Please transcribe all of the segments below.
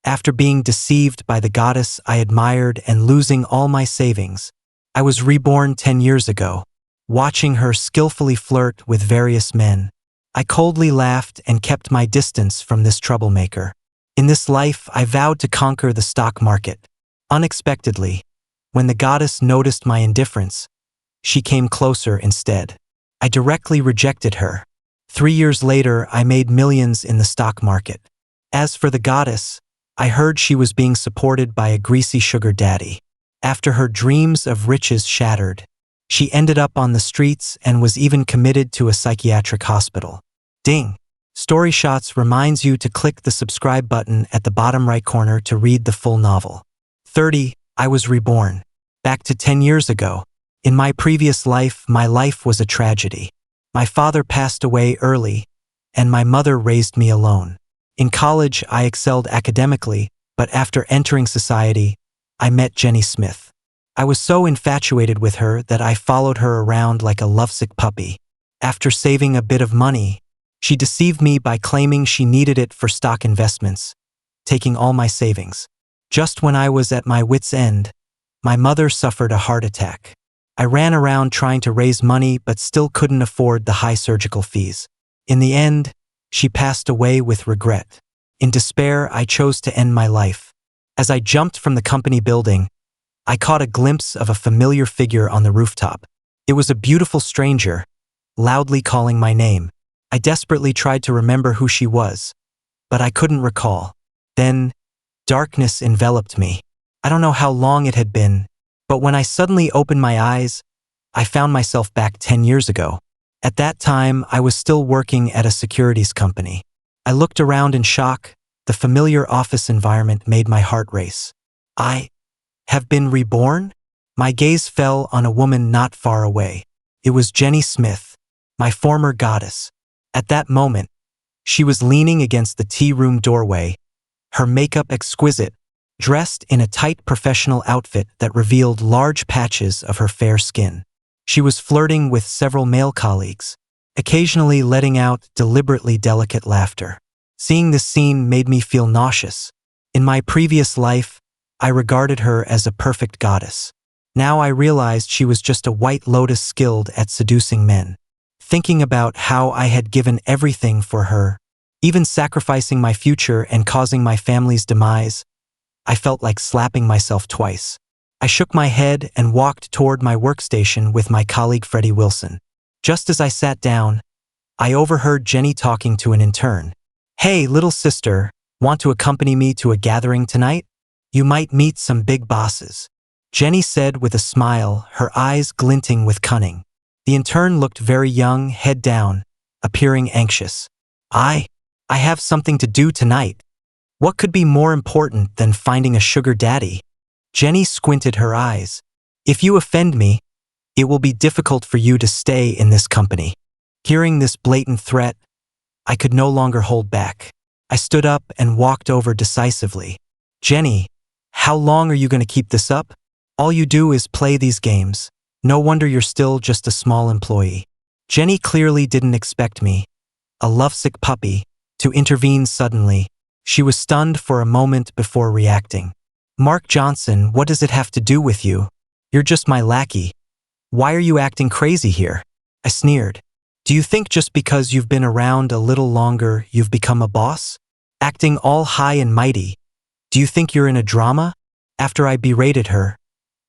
After being deceived by the goddess I admired and losing all my savings, I was reborn 10 years ago. Watching her skillfully flirt with various men, I coldly laughed and kept my distance from this troublemaker. In this life, I vowed to conquer the stock market. Unexpectedly, when the goddess noticed my indifference, she came closer instead. I directly rejected her. 3 years later, I made millions in the stock market. As for the goddess, I heard she was being supported by a greasy sugar daddy. After her dreams of riches shattered, she ended up on the streets and was even committed to a psychiatric hospital. Ding! Story Shots reminds you to click the subscribe button at the bottom right corner to read the full novel. 30. I was reborn. Back to 10 years ago. In my previous life, my life was a tragedy. My father passed away early, and my mother raised me alone. In college, I excelled academically, but after entering society, I met Jenny Smith. I was so infatuated with her that I followed her around like a lovesick puppy. After saving a bit of money, she deceived me by claiming she needed it for stock investments, taking all my savings. Just when I was at my wit's end, my mother suffered a heart attack. I ran around trying to raise money but still couldn't afford the high surgical fees. In the end, she passed away with regret. In despair, I chose to end my life. As I jumped from the company building, I caught a glimpse of a familiar figure on the rooftop. It was a beautiful stranger, loudly calling my name. I desperately tried to remember who she was, but I couldn't recall. Then, darkness enveloped me. I don't know how long it had been, but when I suddenly opened my eyes, I found myself back 10 years ago. At that time, I was still working at a securities company. I looked around in shock. The familiar office environment made my heart race. I have been reborn? My gaze fell on a woman not far away. It was Jenny Smith, my former goddess. At that moment, she was leaning against the tea room doorway, her makeup exquisite, dressed in a tight professional outfit that revealed large patches of her fair skin. She was flirting with several male colleagues, occasionally letting out deliberately delicate laughter. Seeing this scene made me feel nauseous. In my previous life, I regarded her as a perfect goddess. Now I realized she was just a white lotus skilled at seducing men. Thinking about how I had given everything for her, even sacrificing my future and causing my family's demise, I felt like slapping myself twice. I shook my head and walked toward my workstation with my colleague Freddie Wilson. Just as I sat down, I overheard Jenny talking to an intern. "Hey, little sister, want to accompany me to a gathering tonight? You might meet some big bosses," Jenny said with a smile, her eyes glinting with cunning. The intern looked very young, head down, appearing anxious. I have something to do tonight. What could be more important than finding a sugar daddy?" Jenny squinted her eyes. "If you offend me, it will be difficult for you to stay in this company." Hearing this blatant threat, I could no longer hold back. I stood up and walked over decisively. "Jenny, how long are you going to keep this up? All you do is play these games. No wonder you're still just a small employee." Jenny clearly didn't expect me, a lovesick puppy, to intervene suddenly. She was stunned for a moment before reacting. "Mark Johnson, what does it have to do with you? You're just my lackey. Why are you acting crazy here?" I sneered. "Do you think just because you've been around a little longer you've become a boss? Acting all high and mighty. Do you think you're in a drama?" After I berated her,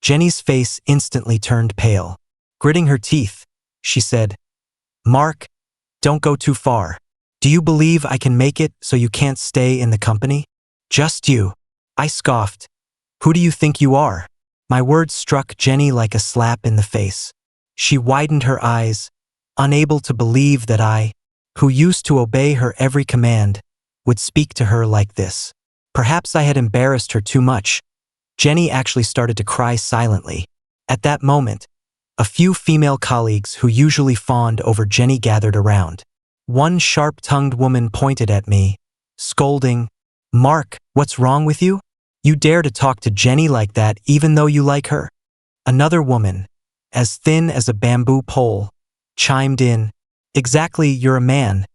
Jenny's face instantly turned pale. Gritting her teeth, she said, "Mark, don't go too far. Do you believe I can make it so you can't stay in the company?" "Just you," I scoffed. "Who do you think you are?" My words struck Jenny like a slap in the face. She widened her eyes, unable to believe that I, who used to obey her every command, would speak to her like this. Perhaps I had embarrassed her too much. Jenny actually started to cry silently. At that moment, a few female colleagues who usually fawned over Jenny gathered around. One sharp-tongued woman pointed at me, scolding, "Mark, what's wrong with you? You dare to talk to Jenny like that even though you like her?" Another woman, as thin as a bamboo pole, chimed in, "Exactly, you're a man.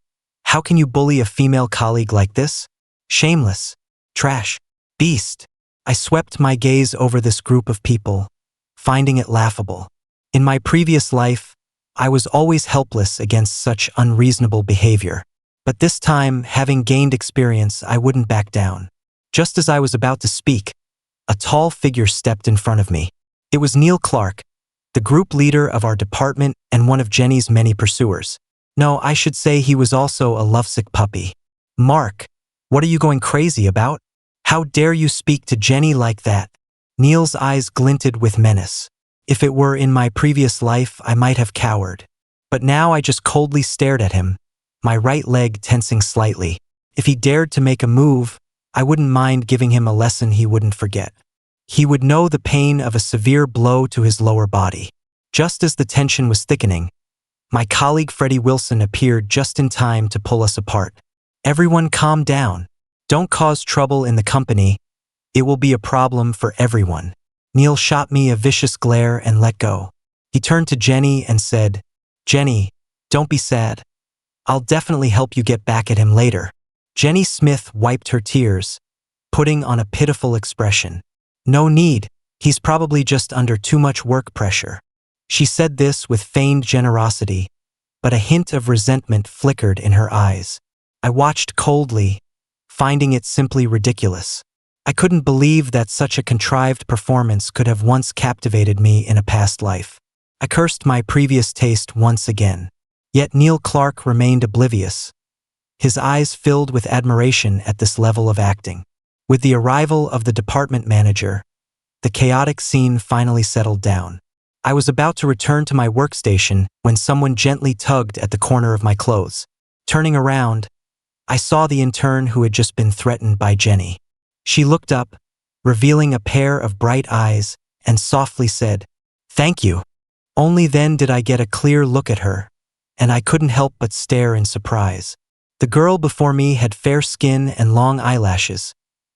How can you bully a female colleague like this? Shameless. Trash." Beast. I swept my gaze over this group of people, finding it laughable. In my previous life, I was always helpless against such unreasonable behavior. But this time, having gained experience, I wouldn't back down. Just as I was about to speak, a tall figure stepped in front of me. It was Neil Clark, the group leader of our department and one of Jenny's many pursuers. No, I should say he was also a lovesick puppy. Mark, what are you going crazy about? How dare you speak to Jenny like that? Neil's eyes glinted with menace. If it were in my previous life, I might have cowered. But now I just coldly stared at him, my right leg tensing slightly. If he dared to make a move, I wouldn't mind giving him a lesson he wouldn't forget. He would know the pain of a severe blow to his lower body. Just as the tension was thickening, my colleague Freddie Wilson appeared just in time to pull us apart. Everyone calm down. Don't cause trouble in the company. It will be a problem for everyone. Neil shot me a vicious glare and let go. He turned to Jenny and said, Jenny, don't be sad. I'll definitely help you get back at him later. Jenny Smith wiped her tears, putting on a pitiful expression. No need, he's probably just under too much work pressure. She said this with feigned generosity, but a hint of resentment flickered in her eyes. I watched coldly, finding it simply ridiculous. I couldn't believe that such a contrived performance could have once captivated me in a past life. I cursed my previous taste once again. Yet Neil Clark remained oblivious. His eyes filled with admiration at this level of acting. With the arrival of the department manager, the chaotic scene finally settled down. I was about to return to my workstation when someone gently tugged at the corner of my clothes. Turning around, I saw the intern who had just been threatened by Jenny. She looked up, revealing a pair of bright eyes, and softly said, "Thank you." Only then did I get a clear look at her, and I couldn't help but stare in surprise. The girl before me had fair skin and long eyelashes,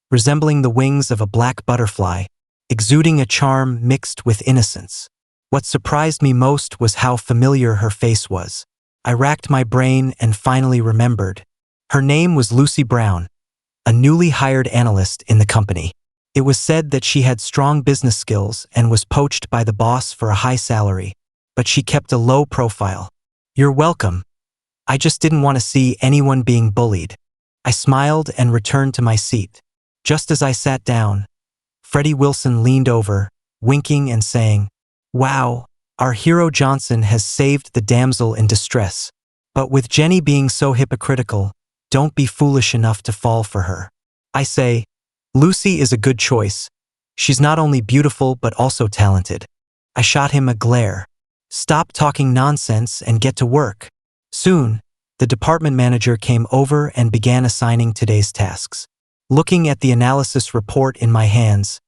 resembling the wings of a black butterfly, exuding a charm mixed with innocence. What surprised me most was how familiar her face was. I racked my brain and finally remembered. Her name was Lucy Brown, a newly hired analyst in the company. It was said that she had strong business skills and was poached by the boss for a high salary, but she kept a low profile. "You're welcome. I just didn't want to see anyone being bullied." I smiled and returned to my seat. Just as I sat down, Freddie Wilson leaned over, winking and saying, "Wow, our hero Johnson has saved the damsel in distress. But with Jenny being so hypocritical, don't be foolish enough to fall for her. I say, Lucy is a good choice. She's not only beautiful but also talented." I shot him a glare. "Stop talking nonsense and get to work." Soon, the department manager came over and began assigning today's tasks. Looking at the analysis report in my hands,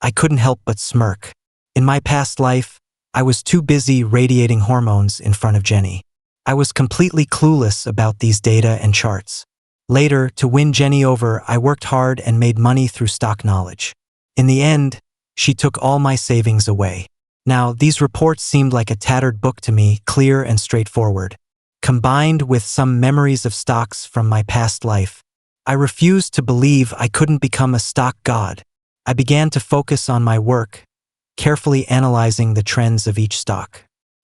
I couldn't help but smirk. In my past life, I was too busy radiating hormones in front of Jenny. I was completely clueless about these data and charts. Later, to win Jenny over, I worked hard and made money through stock knowledge. In the end, she took all my savings away. Now, these reports seemed like a tattered book to me, clear and straightforward. Combined with some memories of stocks from my past life, I refused to believe I couldn't become a stock god. I began to focus on my work, carefully analyzing the trends of each stock.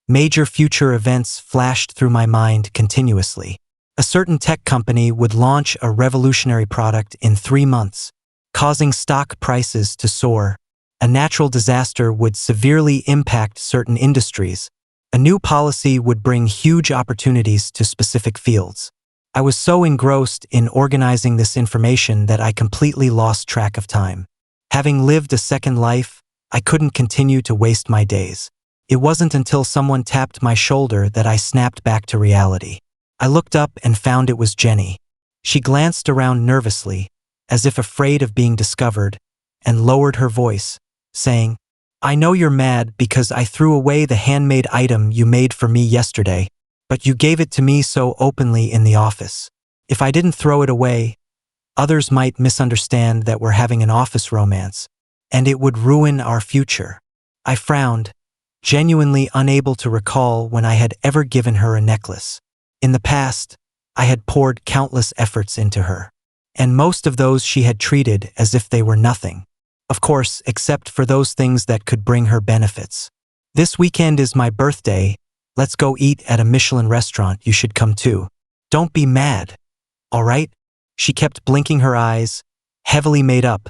Major future events flashed through my mind continuously. A certain tech company would launch a revolutionary product in 3 months, causing stock prices to soar. A natural disaster would severely impact certain industries. A new policy would bring huge opportunities to specific fields. I was so engrossed in organizing this information that I completely lost track of time. Having lived a second life, I couldn't continue to waste my days. It wasn't until someone tapped my shoulder that I snapped back to reality. I looked up and found it was Jenny. She glanced around nervously, as if afraid of being discovered, and lowered her voice, saying, "I know you're mad because I threw away the handmade item you made for me yesterday, but you gave it to me so openly in the office. If I didn't throw it away, others might misunderstand that we're having an office romance, and it would ruin our future." I frowned, genuinely unable to recall when I had ever given her a necklace. In the past, I had poured countless efforts into her. and most of those she had treated as if they were nothing. Of course, except for those things that could bring her benefits. "This weekend is my birthday. Let's go eat at a Michelin restaurant. You should come too. Don't be mad, all right?" She kept blinking her eyes, heavily made up,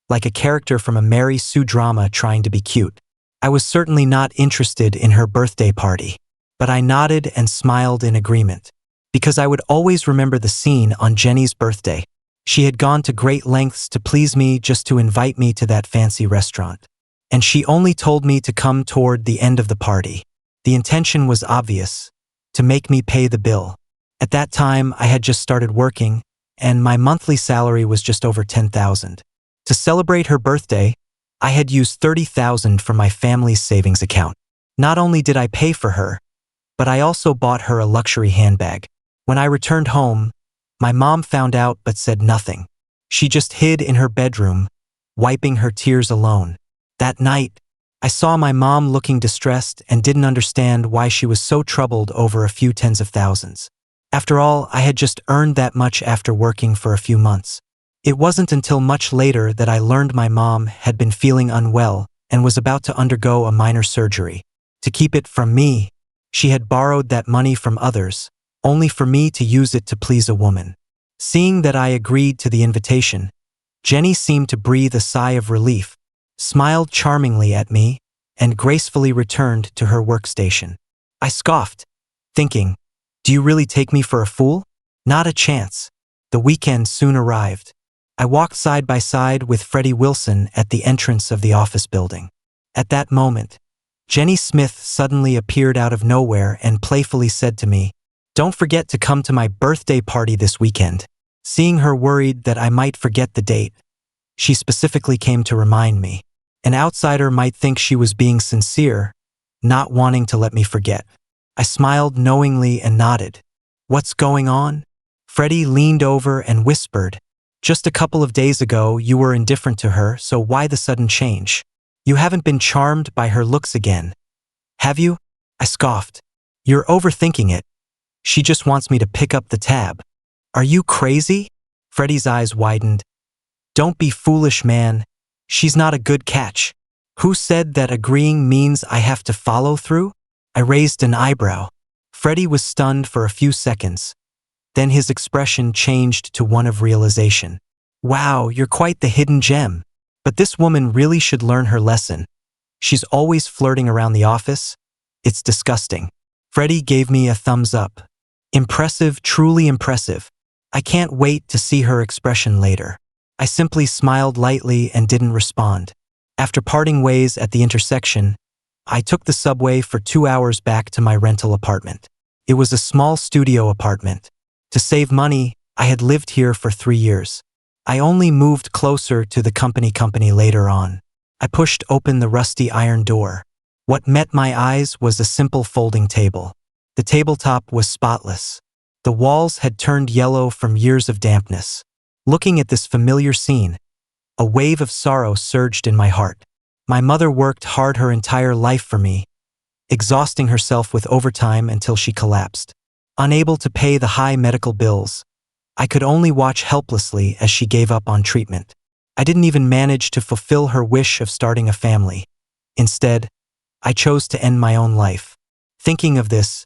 like a character from a Mary Sue drama trying to be cute. I was certainly not interested in her birthday party, but I nodded and smiled in agreement, because I would always remember the scene on Jenny's birthday. She had gone to great lengths to please me just to invite me to that fancy restaurant, and she only told me to come toward the end of the party. The intention was obvious, to make me pay the bill. At that time, I had just started working, and my monthly salary was just over $10,000. To celebrate her birthday, I had used $30,000 from my family's savings account. Not only did I pay for her, but I also bought her a luxury handbag. When I returned home, my mom found out but said nothing. She just hid in her bedroom, wiping her tears alone. That night, I saw my mom looking distressed and didn't understand why she was so troubled over a few tens of thousands. After all, I had just earned that much after working for a few months. It wasn't until much later that I learned my mom had been feeling unwell and was about to undergo a minor surgery. To keep it from me, she had borrowed that money from others, only for me to use it to please a woman. Seeing that I agreed to the invitation, Jenny seemed to breathe a sigh of relief, smiled charmingly at me, and gracefully returned to her workstation. I scoffed, thinking, "Do you really take me for a fool?" Not a chance. The weekend soon arrived. I walked side by side with Freddie Wilson at the entrance of the office building. At that moment, Jenny Smith suddenly appeared out of nowhere and playfully said to me, "Don't forget to come to my birthday party this weekend." Seeing her worried that I might forget the date, she specifically came to remind me. An outsider might think she was being sincere, not wanting to let me forget. I smiled knowingly and nodded. "What's going on?" Freddie leaned over and whispered, "Just a couple of days ago you were indifferent to her, so why the sudden change? You haven't been charmed by her looks again, have you?" I scoffed. "You're overthinking it. She just wants me to pick up the tab." "Are you crazy?" Freddie's eyes widened. "Don't be foolish, man. She's not a good catch." "Who said that agreeing means I have to follow through?" I raised an eyebrow. Freddie was stunned for a few seconds. Then his expression changed to one of realization. "Wow, you're quite the hidden gem. But this woman really should learn her lesson. She's always flirting around the office. It's disgusting." Freddie gave me a thumbs up. "Impressive, truly impressive. I can't wait to see her expression later." I simply smiled lightly and didn't respond. After parting ways at the intersection, I took the subway for 2 hours back to my rental apartment. It was a small studio apartment. To save money, I had lived here for 3 years. I only moved closer to the company later on. I pushed open the rusty iron door. What met my eyes was a simple folding table. The tabletop was spotless. The walls had turned yellow from years of dampness. Looking at this familiar scene, a wave of sorrow surged in my heart. My mother worked hard her entire life for me, exhausting herself with overtime until she collapsed. Unable to pay the high medical bills, I could only watch helplessly as she gave up on treatment. I didn't even manage to fulfill her wish of starting a family. Instead, I chose to end my own life. Thinking of this,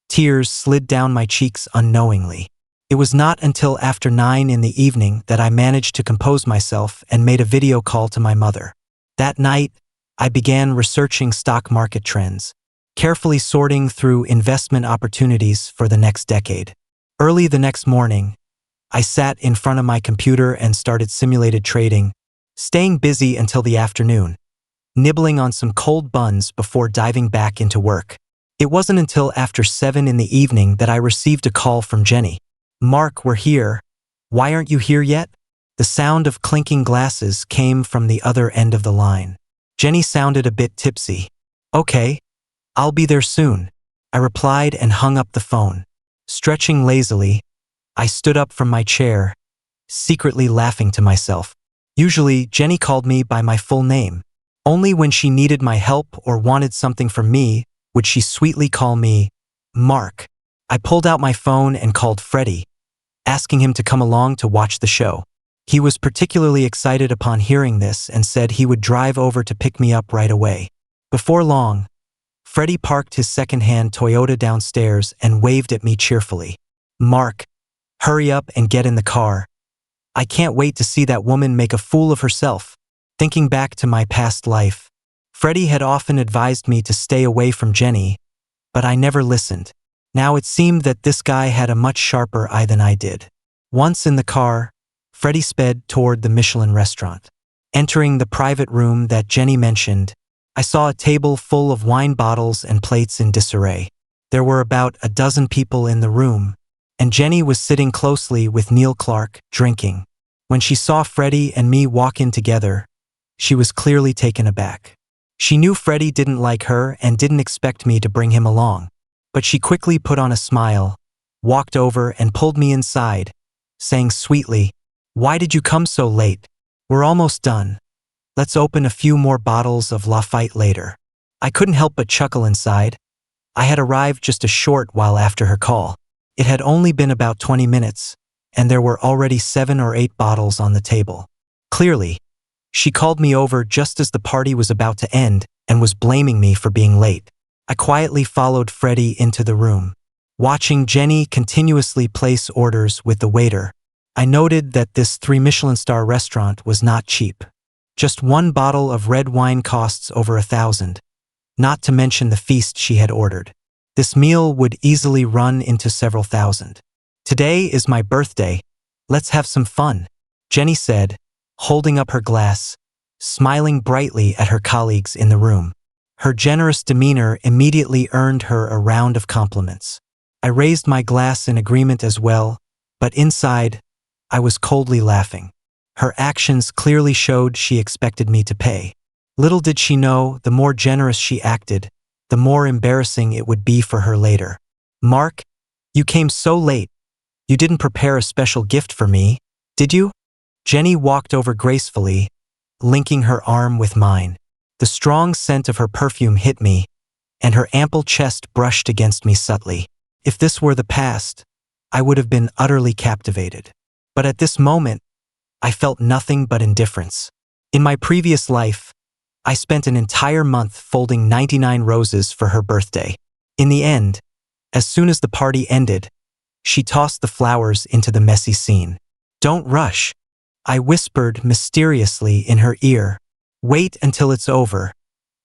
tears slid down my cheeks unknowingly. It was not until after 9 in the evening that I managed to compose myself and made a video call to my mother. That night, I began researching stock market trends, carefully sorting through investment opportunities for the next decade. Early the next morning, I sat in front of my computer and started simulated trading, staying busy until the afternoon, nibbling on some cold buns before diving back into work. It wasn't until after 7 in the evening that I received a call from Jenny. "Mark, we're here. Why aren't you here yet?" The sound of clinking glasses came from the other end of the line. Jenny sounded a bit tipsy. "Okay, I'll be there soon," I replied and hung up the phone. Stretching lazily, I stood up from my chair, secretly laughing to myself. Usually, Jenny called me by my full name. Only when she needed my help or wanted something from me would she sweetly call me Mark. I pulled out my phone and called Freddie, asking him to come along to watch the show. He was particularly excited upon hearing this and said he would drive over to pick me up right away. Before long, Freddie parked his second-hand Toyota downstairs and waved at me cheerfully. "Mark, hurry up and get in the car. I can't wait to see that woman make a fool of herself." Thinking back to my past life, Freddie had often advised me to stay away from Jenny, but I never listened. Now it seemed that this guy had a much sharper eye than I did. Once in the car, Freddie sped toward the Michelin restaurant. Entering the private room that Jenny mentioned, I saw a table full of wine bottles and plates in disarray. There were about a dozen people in the room, and Jenny was sitting closely with Neil Clark, drinking. When she saw Freddie and me walk in together, she was clearly taken aback. She knew Freddie didn't like her and didn't expect me to bring him along. But she quickly put on a smile, walked over and pulled me inside, saying sweetly, "Why did you come so late? We're almost done. Let's open a few more bottles of Lafite later." I couldn't help but chuckle inside. I had arrived just a short while after her call. It had only been about 20 minutes, and there were already 7 or 8 bottles on the table. Clearly, she called me over just as the party was about to end and was blaming me for being late. I quietly followed Freddie into the room. Watching Jenny continuously place orders with the waiter, I noted that this 3 Michelin-star restaurant was not cheap. Just one bottle of red wine costs over $1,000, not to mention the feast she had ordered. This meal would easily run into several thousand. "Today is my birthday. Let's have some fun," Jenny said, holding up her glass, smiling brightly at her colleagues in the room. Her generous demeanor immediately earned her a round of compliments. I raised my glass in agreement as well, but inside, I was coldly laughing. Her actions clearly showed she expected me to pay. Little did she know, the more generous she acted, the more embarrassing it would be for her later. "Mark, you came so late. You didn't prepare a special gift for me, did you?" Jenny walked over gracefully, linking her arm with mine. The strong scent of her perfume hit me, and her ample chest brushed against me subtly. If this were the past, I would have been utterly captivated. But at this moment, I felt nothing but indifference. In my previous life, I spent an entire month folding 99 roses for her birthday. In the end, as soon as the party ended, she tossed the flowers into the messy scene. "Don't rush," I whispered mysteriously in her ear. "Wait until it's over,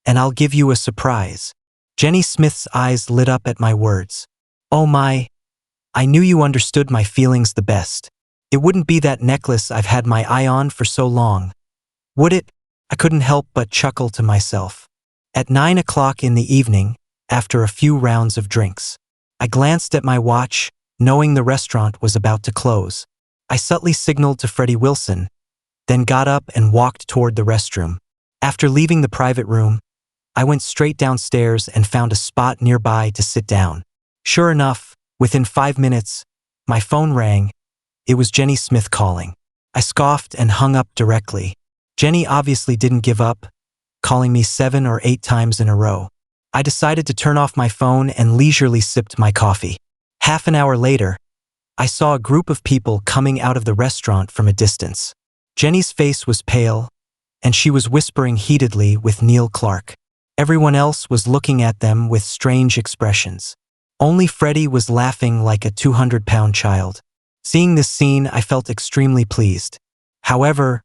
and I'll give you a surprise." Jenny Smith's eyes lit up at my words. "Oh my, I knew you understood my feelings the best. It wouldn't be that necklace I've had my eye on for so long, would it?" I couldn't help but chuckle to myself. At 9 o'clock in the evening, after a few rounds of drinks, I glanced at my watch, knowing the restaurant was about to close. I subtly signaled to Freddie Wilson, then got up and walked toward the restroom. After leaving the private room, I went straight downstairs and found a spot nearby to sit down. Sure enough, within 5 minutes, my phone rang. It was Jenny Smith calling. I scoffed and hung up directly. Jenny obviously didn't give up, calling me 7 or 8 times in a row. I decided to turn off my phone and leisurely sipped my coffee. Half an hour later, I saw a group of people coming out of the restaurant from a distance. Jenny's face was pale, and she was whispering heatedly with Neil Clark. Everyone else was looking at them with strange expressions. Only Freddie was laughing like a 200-pound child. Seeing this scene, I felt extremely pleased. However,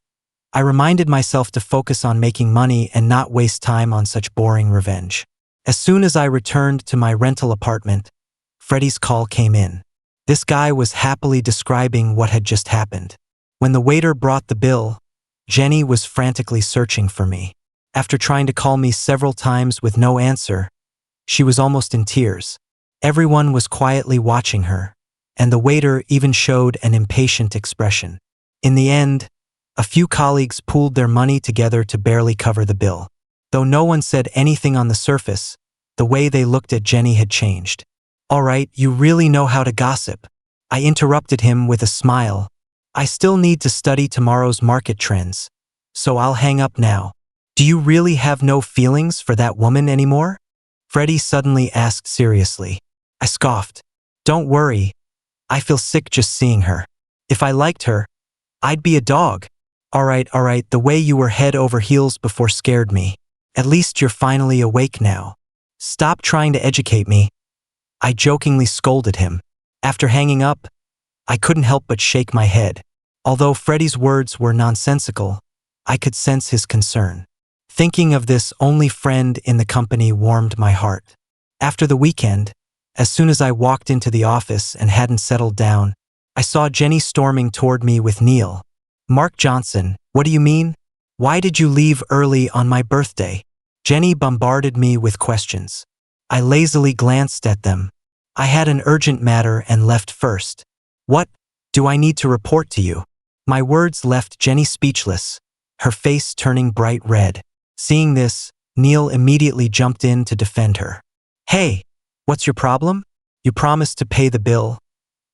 I reminded myself to focus on making money and not waste time on such boring revenge. As soon as I returned to my rental apartment, Freddie's call came in. This guy was happily describing what had just happened. When the waiter brought the bill, Jenny was frantically searching for me. After trying to call me several times with no answer, she was almost in tears. Everyone was quietly watching her, and the waiter even showed an impatient expression. In the end, a few colleagues pooled their money together to barely cover the bill. Though no one said anything on the surface, the way they looked at Jenny had changed. "All right, you really know how to gossip," I interrupted him with a smile. "I still need to study tomorrow's market trends, so I'll hang up now." "Do you really have no feelings for that woman anymore?" Freddie suddenly asked seriously. I scoffed. "Don't worry, I feel sick just seeing her." If I liked her, I'd be a dog. Alright, the way you were head over heels before scared me. At least you're finally awake now. Stop trying to educate me. I jokingly scolded him. After hanging up, I couldn't help but shake my head. Although Freddie's words were nonsensical, I could sense his concern. Thinking of this only friend in the company warmed my heart. After the weekend, as soon as I walked into the office and hadn't settled down, I saw Jenny storming toward me with Neil. Mark Johnson, what do you mean? Why did you leave early on my birthday? Jenny bombarded me with questions. I lazily glanced at them. I had an urgent matter and left first. What do I need to report to you? My words left Jenny speechless, her face turning bright red. Seeing this, Neil immediately jumped in to defend her. Hey, what's your problem? You promised to pay the bill,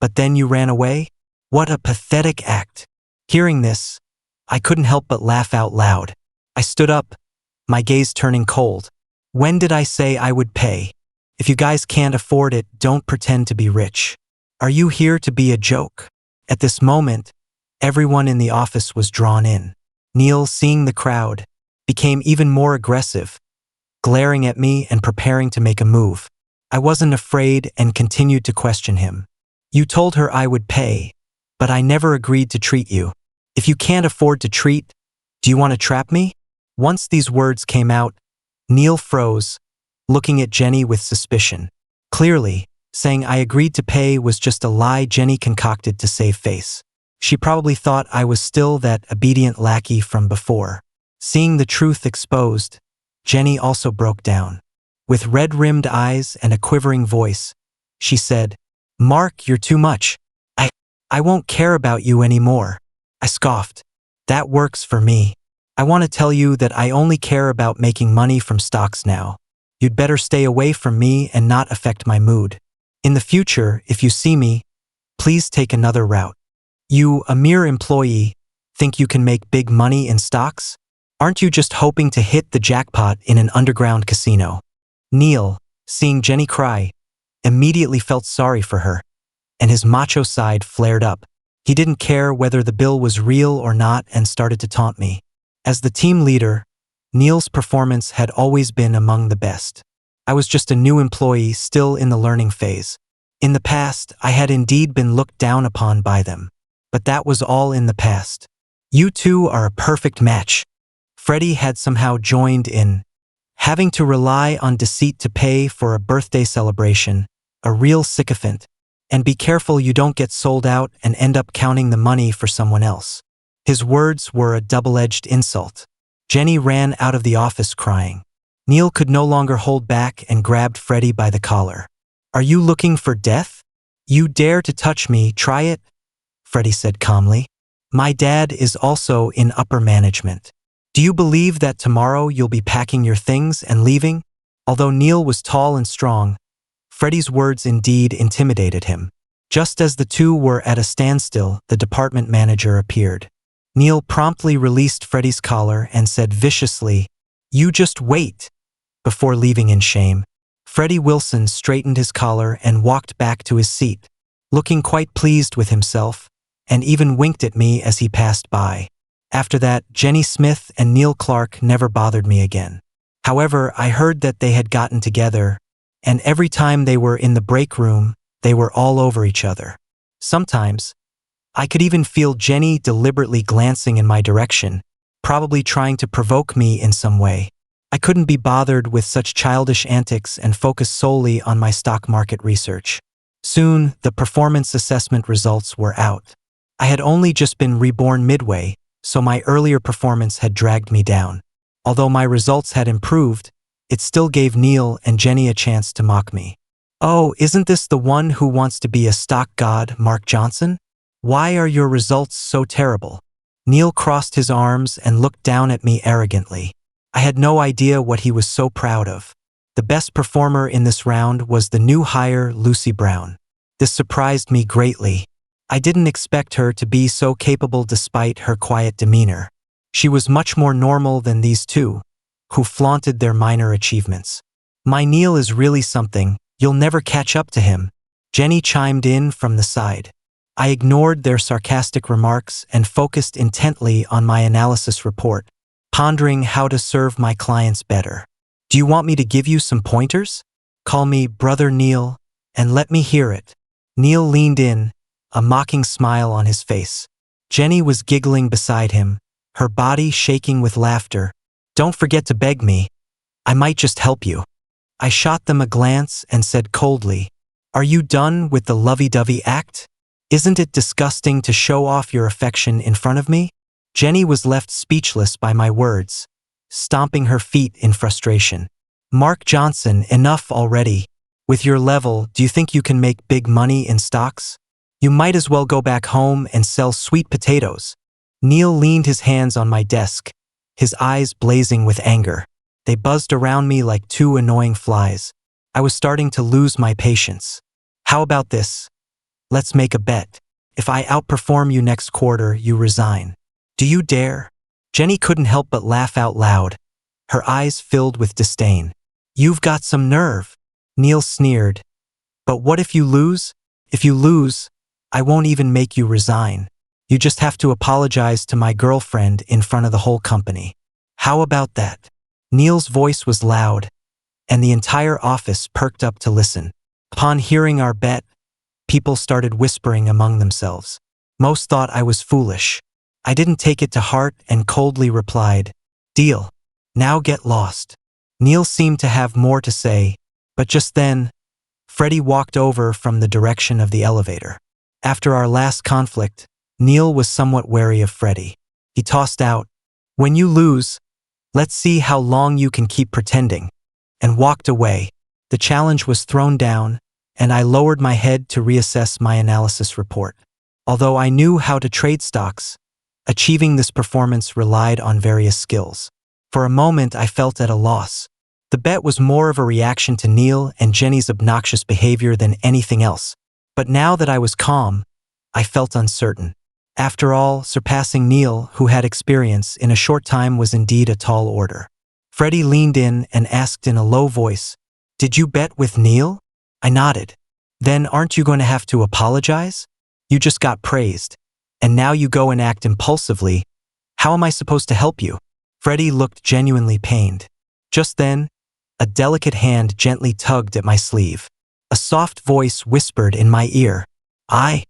but then you ran away? What a pathetic act. Hearing this, I couldn't help but laugh out loud. I stood up, my gaze turning cold. When did I say I would pay? If you guys can't afford it, don't pretend to be rich. Are you here to be a joke? At this moment, everyone in the office was drawn in. Neil, seeing the crowd, became even more aggressive, glaring at me and preparing to make a move. I wasn't afraid and continued to question him. You told her I would pay, but I never agreed to treat you. If you can't afford to treat, do you want to trap me? Once these words came out, Neil froze, looking at Jenny with suspicion. Clearly, saying I agreed to pay was just a lie Jenny concocted to save face. She probably thought I was still that obedient lackey from before. Seeing the truth exposed, Jenny also broke down. With red-rimmed eyes and a quivering voice, she said, Mark, you're too much. I won't care about you anymore. I scoffed. That works for me. I want to tell you that I only care about making money from stocks now. You'd better stay away from me and not affect my mood. In the future, if you see me, please take another route. You, a mere employee, think you can make big money in stocks? Aren't you just hoping to hit the jackpot in an underground casino? Neil, seeing Jenny cry, immediately felt sorry for her, and his macho side flared up. He didn't care whether the bill was real or not and started to taunt me. As the team leader, Neil's performance had always been among the best. I was just a new employee still in the learning phase. In the past, I had indeed been looked down upon by them. But that was all in the past. You two are a perfect match. Freddie had somehow joined in. Having to rely on deceit to pay for a birthday celebration, a real sycophant. And be careful you don't get sold out and end up counting the money for someone else. His words were a double-edged insult. Jenny ran out of the office crying. Neil could no longer hold back and grabbed Freddie by the collar. Are you looking for death? You dare to touch me, try it, Freddie said calmly. My dad is also in upper management. Do you believe that tomorrow you'll be packing your things and leaving? Although Neil was tall and strong, Freddie's words indeed intimidated him. Just as the two were at a standstill, the department manager appeared. Neil promptly released Freddie's collar and said viciously, You just wait, before leaving in shame. Freddie Wilson straightened his collar and walked back to his seat, looking quite pleased with himself, and even winked at me as he passed by. After that, Jenny Smith and Neil Clark never bothered me again. However, I heard that they had gotten together, and every time they were in the break room, they were all over each other. Sometimes, I could even feel Jenny deliberately glancing in my direction, probably trying to provoke me in some way. I couldn't be bothered with such childish antics and focused solely on my stock market research. Soon, the performance assessment results were out. I had only just been reborn midway, so my earlier performance had dragged me down. Although my results had improved, it still gave Neil and Jenny a chance to mock me. Oh, isn't this the one who wants to be a stock god, Mark Johnson? Why are your results so terrible? Neil crossed his arms and looked down at me arrogantly. I had no idea what he was so proud of. The best performer in this round was the new hire, Lucy Brown. This surprised me greatly. I didn't expect her to be so capable despite her quiet demeanor. She was much more normal than these two, who flaunted their minor achievements. My Neil is really something, you'll never catch up to him, Jenny chimed in from the side. I ignored their sarcastic remarks and focused intently on my analysis report, pondering how to serve my clients better. Do you want me to give you some pointers? Call me Brother Neil, and let me hear it. Neil leaned in, a mocking smile on his face. Jenny was giggling beside him, her body shaking with laughter. Don't forget to beg me. I might just help you. I shot them a glance and said coldly, Are you done with the lovey-dovey act? Isn't it disgusting to show off your affection in front of me? Jenny was left speechless by my words, stomping her feet in frustration. Mark Johnson, enough already. With your level, do you think you can make big money in stocks? You might as well go back home and sell sweet potatoes. Neil leaned his hands on my desk, his eyes blazing with anger. They buzzed around me like two annoying flies. I was starting to lose my patience. How about this? Let's make a bet. If I outperform you next quarter, you resign. Do you dare? Jenny couldn't help but laugh out loud, her eyes filled with disdain. You've got some nerve, Neil sneered. But what if you lose? If you lose, I won't even make you resign. You just have to apologize to my girlfriend in front of the whole company. How about that? Neil's voice was loud, and the entire office perked up to listen. Upon hearing our bet, people started whispering among themselves. Most thought I was foolish. I didn't take it to heart and coldly replied, Deal. Now get lost. Neil seemed to have more to say, but just then, Freddie walked over from the direction of the elevator. After our last conflict, Neil was somewhat wary of Freddie. He tossed out, When you lose, let's see how long you can keep pretending, and walked away. The challenge was thrown down, and I lowered my head to reassess my analysis report. Although I knew how to trade stocks, achieving this performance relied on various skills. For a moment, I felt at a loss. The bet was more of a reaction to Neil and Jenny's obnoxious behavior than anything else. But now that I was calm, I felt uncertain. After all, surpassing Neil, who had experience, in a short time was indeed a tall order. Freddie leaned in and asked in a low voice, Did you bet with Neil? I nodded. Then aren't you going to have to apologize? You just got praised, and now you go and act impulsively. How am I supposed to help you? Freddie looked genuinely pained. Just then, a delicate hand gently tugged at my sleeve. A soft voice whispered in my ear, I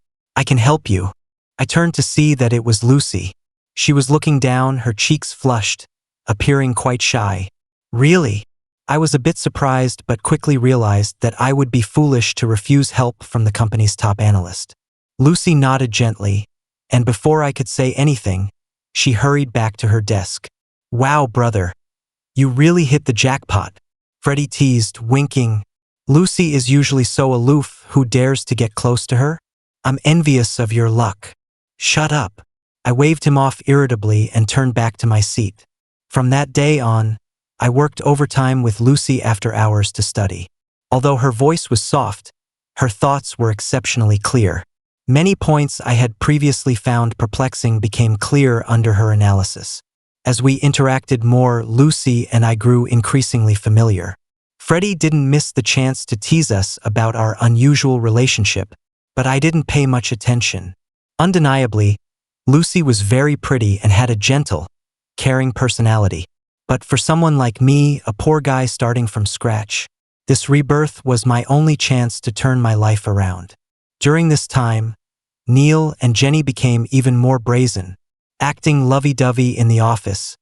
can help you. I turned to see that it was Lucy. She was looking down, her cheeks flushed, appearing quite shy. Really? I was a bit surprised but quickly realized that I would be foolish to refuse help from the company's top analyst. Lucy nodded gently, and before I could say anything, she hurried back to her desk. Wow, brother. You really hit the jackpot, Freddie teased, winking. Lucy is usually so aloof. Who dares to get close to her? I'm envious of your luck. Shut up. I waved him off irritably and turned back to my seat. From that day on, I worked overtime with Lucy after hours to study. Although her voice was soft, her thoughts were exceptionally clear. Many points I had previously found perplexing became clear under her analysis. As we interacted more, Lucy and I grew increasingly familiar. Freddie didn't miss the chance to tease us about our unusual relationship, but I didn't pay much attention. Undeniably, Lucy was very pretty and had a gentle, caring personality. But for someone like me, a poor guy starting from scratch, this rebirth was my only chance to turn my life around. During this time, Neil and Jenny became even more brazen, acting lovey-dovey in the office,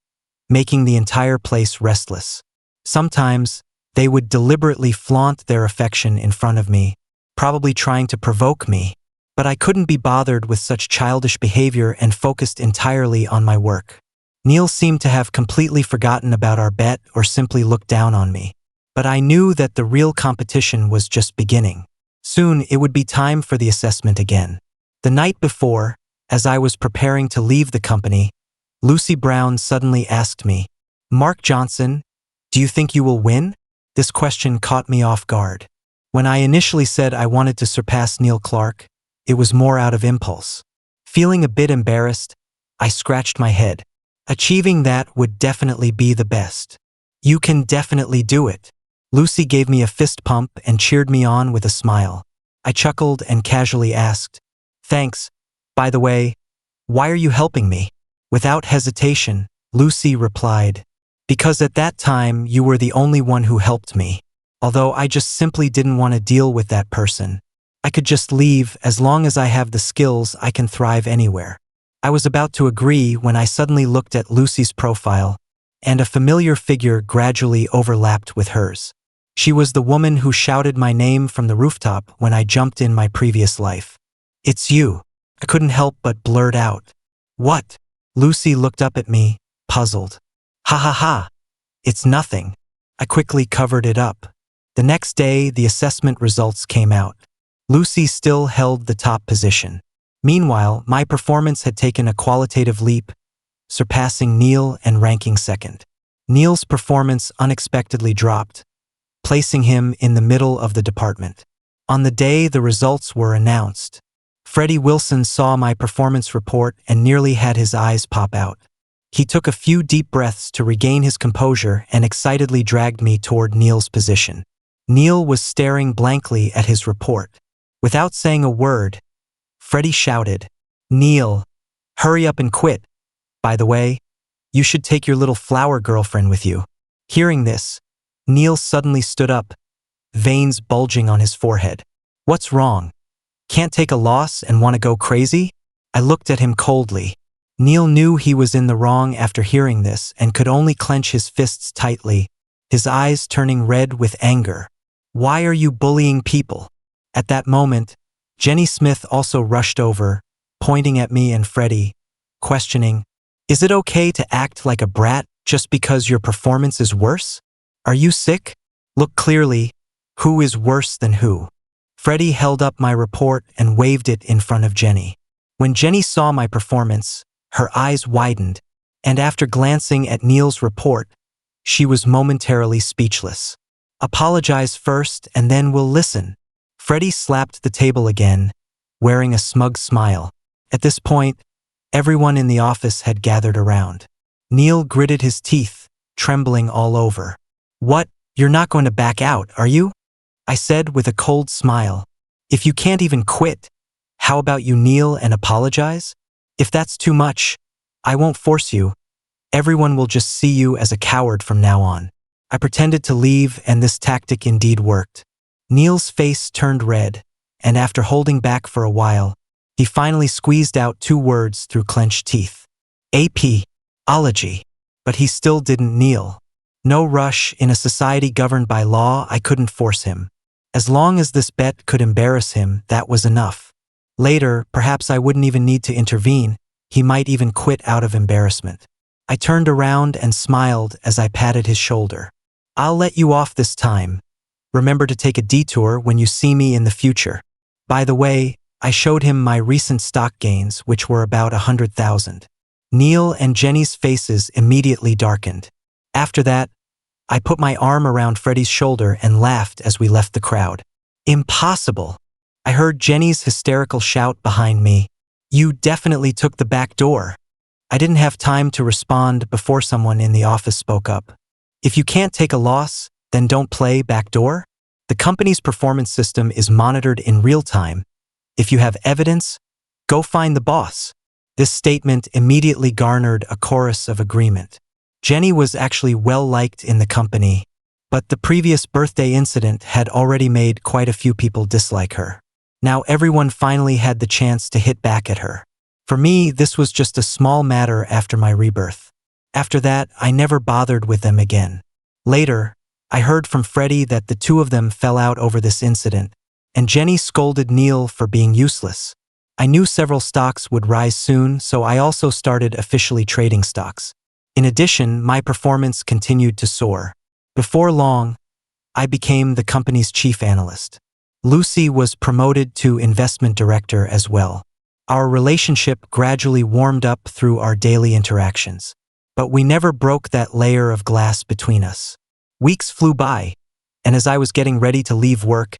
making the entire place restless. Sometimes, they would deliberately flaunt their affection in front of me, probably trying to provoke me. But I couldn't be bothered with such childish behavior and focused entirely on my work. Neil seemed to have completely forgotten about our bet or simply looked down on me. But I knew that the real competition was just beginning. Soon it would be time for the assessment again. The night before, as I was preparing to leave the company, Lucy Brown suddenly asked me, Mark Johnson, do you think you will win? This question caught me off guard. When I initially said I wanted to surpass Neil Clark, it was more out of impulse. Feeling a bit embarrassed, I scratched my head. Achieving that would definitely be the best. You can definitely do it. Lucy gave me a fist pump and cheered me on with a smile. I chuckled and casually asked, Thanks. By the way, why are you helping me? Without hesitation, Lucy replied, because at that time you were the only one who helped me. Although I just simply didn't want to deal with that person. I could just leave. As long as I have the skills, I can thrive anywhere. I was about to agree when I suddenly looked at Lucy's profile, and a familiar figure gradually overlapped with hers. She was the woman who shouted my name from the rooftop when I jumped in my previous life. It's you. I couldn't help but blurt out. What? Lucy looked up at me, puzzled. Ha ha ha. It's nothing. I quickly covered it up. The next day, the assessment results came out. Lucy still held the top position. Meanwhile, my performance had taken a qualitative leap, surpassing Neil and ranking second. Neil's performance unexpectedly dropped, placing him in the middle of the department. On the day the results were announced, Freddie Wilson saw my performance report and nearly had his eyes pop out. He took a few deep breaths to regain his composure and excitedly dragged me toward Neil's position. Neil was staring blankly at his report. Without saying a word, Freddie shouted, Neil, hurry up and quit. By the way, you should take your little flower girlfriend with you. Hearing this, Neil suddenly stood up, veins bulging on his forehead. What's wrong? Can't take a loss and want to go crazy? I looked at him coldly. Neil knew he was in the wrong after hearing this and could only clench his fists tightly, his eyes turning red with anger. Why are you bullying people? At that moment, Jenny Smith also rushed over, pointing at me and Freddie, questioning, is it okay to act like a brat just because your performance is worse? Are you sick? Look clearly, who is worse than who? Freddie held up my report and waved it in front of Jenny. When Jenny saw my performance, her eyes widened, and after glancing at Neil's report, she was momentarily speechless. Apologize first and then we'll listen. Freddie slapped the table again, wearing a smug smile. At this point, everyone in the office had gathered around. Neil gritted his teeth, trembling all over. What? You're not going to back out, are you? I said with a cold smile. If you can't even quit, how about you kneel and apologize? If that's too much, I won't force you. Everyone will just see you as a coward from now on. I pretended to leave, and this tactic indeed worked. Neil's face turned red, and after holding back for a while, he finally squeezed out 2 words through clenched teeth. AP-ology. But he still didn't kneel. No rush. In a society governed by law, I couldn't force him. As long as this bet could embarrass him, that was enough. Later, perhaps I wouldn't even need to intervene. He might even quit out of embarrassment. I turned around and smiled as I patted his shoulder. I'll let you off this time. Remember to take a detour when you see me in the future. By the way, I showed him my recent stock gains, which were about 100,000. Neil and Jenny's faces immediately darkened. After that, I put my arm around Freddie's shoulder and laughed as we left the crowd. Impossible! I heard Jenny's hysterical shout behind me. You definitely took the back door. I didn't have time to respond before someone in the office spoke up. If you can't take a loss, then don't play backdoor. The company's performance system is monitored in real time. If you have evidence, go find the boss. This statement immediately garnered a chorus of agreement. Jenny was actually well-liked in the company, but the previous birthday incident had already made quite a few people dislike her. Now everyone finally had the chance to hit back at her. For me, this was just a small matter after my rebirth. After that, I never bothered with them again. Later, I heard from Freddie that the 2 of them fell out over this incident, and Jenny scolded Neil for being useless. I knew several stocks would rise soon, so I also started officially trading stocks. In addition, my performance continued to soar. Before long, I became the company's chief analyst. Lucy was promoted to investment director as well. Our relationship gradually warmed up through our daily interactions. But we never broke that layer of glass between us. Weeks flew by, and as I was getting ready to leave work,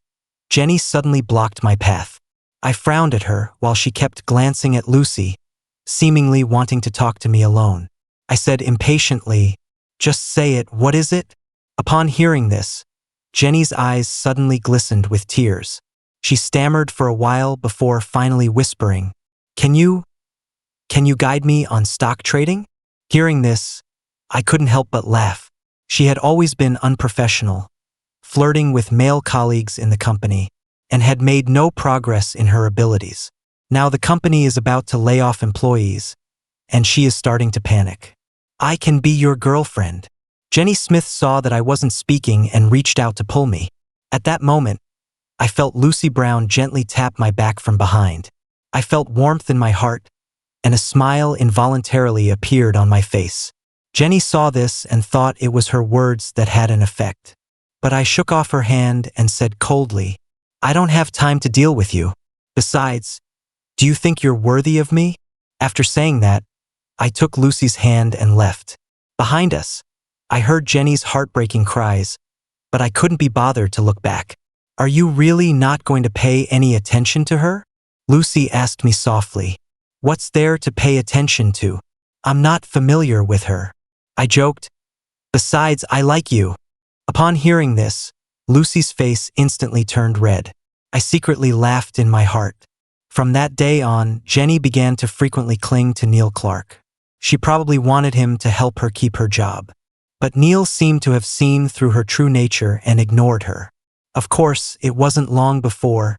Jenny suddenly blocked my path. I frowned at her while she kept glancing at Lucy, seemingly wanting to talk to me alone. I said impatiently, "Just say it, what is it?" Upon hearing this, Jenny's eyes suddenly glistened with tears. She stammered for a while before finally whispering, Can you guide me on stock trading? Hearing this, I couldn't help but laugh. She had always been unprofessional, flirting with male colleagues in the company, and had made no progress in her abilities. Now the company is about to lay off employees, and she is starting to panic. I can be your girlfriend. Jenny Smith saw that I wasn't speaking and reached out to pull me. At that moment, I felt Lucy Brown gently tap my back from behind. I felt warmth in my heart, and a smile involuntarily appeared on my face. Jenny saw this and thought it was her words that had an effect. But I shook off her hand and said coldly, I don't have time to deal with you. Besides, do you think you're worthy of me? After saying that, I took Lucy's hand and left. Behind us, I heard Jenny's heartbreaking cries, but I couldn't be bothered to look back. Are you really not going to pay any attention to her? Lucy asked me softly. What's there to pay attention to? I'm not familiar with her. I joked. Besides, I like you. Upon hearing this, Lucy's face instantly turned red. I secretly laughed in my heart. From that day on, Jenny began to frequently cling to Neil Clark. She probably wanted him to help her keep her job. But Neil seemed to have seen through her true nature and ignored her. Of course, it wasn't long before,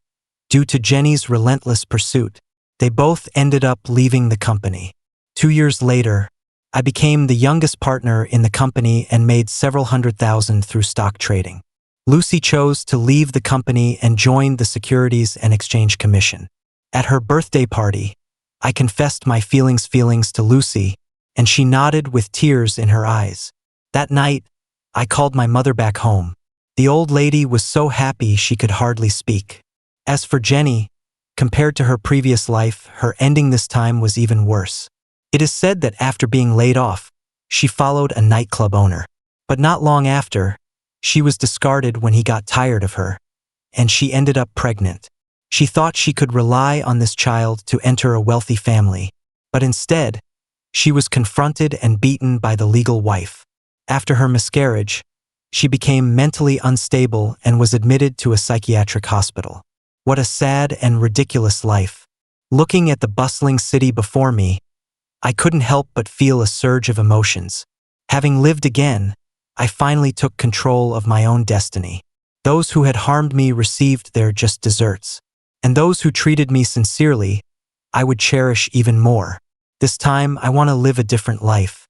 due to Jenny's relentless pursuit, they both ended up leaving the company. 2 years later, I became the youngest partner in the company and made several $100,000 through stock trading. Lucy chose to leave the company and joined the Securities and Exchange Commission. At her birthday party, I confessed my feelings to Lucy, and she nodded with tears in her eyes. That night, I called my mother back home. The old lady was so happy she could hardly speak. As for Jenny, compared to her previous life, her ending this time was even worse. It is said that after being laid off, she followed a nightclub owner. But not long after, she was discarded when he got tired of her, and she ended up pregnant. She thought she could rely on this child to enter a wealthy family, but instead, she was confronted and beaten by the legal wife. After her miscarriage, she became mentally unstable and was admitted to a psychiatric hospital. What a sad and ridiculous life. Looking at the bustling city before me, I couldn't help but feel a surge of emotions. Having lived again, I finally took control of my own destiny. Those who had harmed me received their just desserts, and those who treated me sincerely, I would cherish even more. This time, I want to live a different life.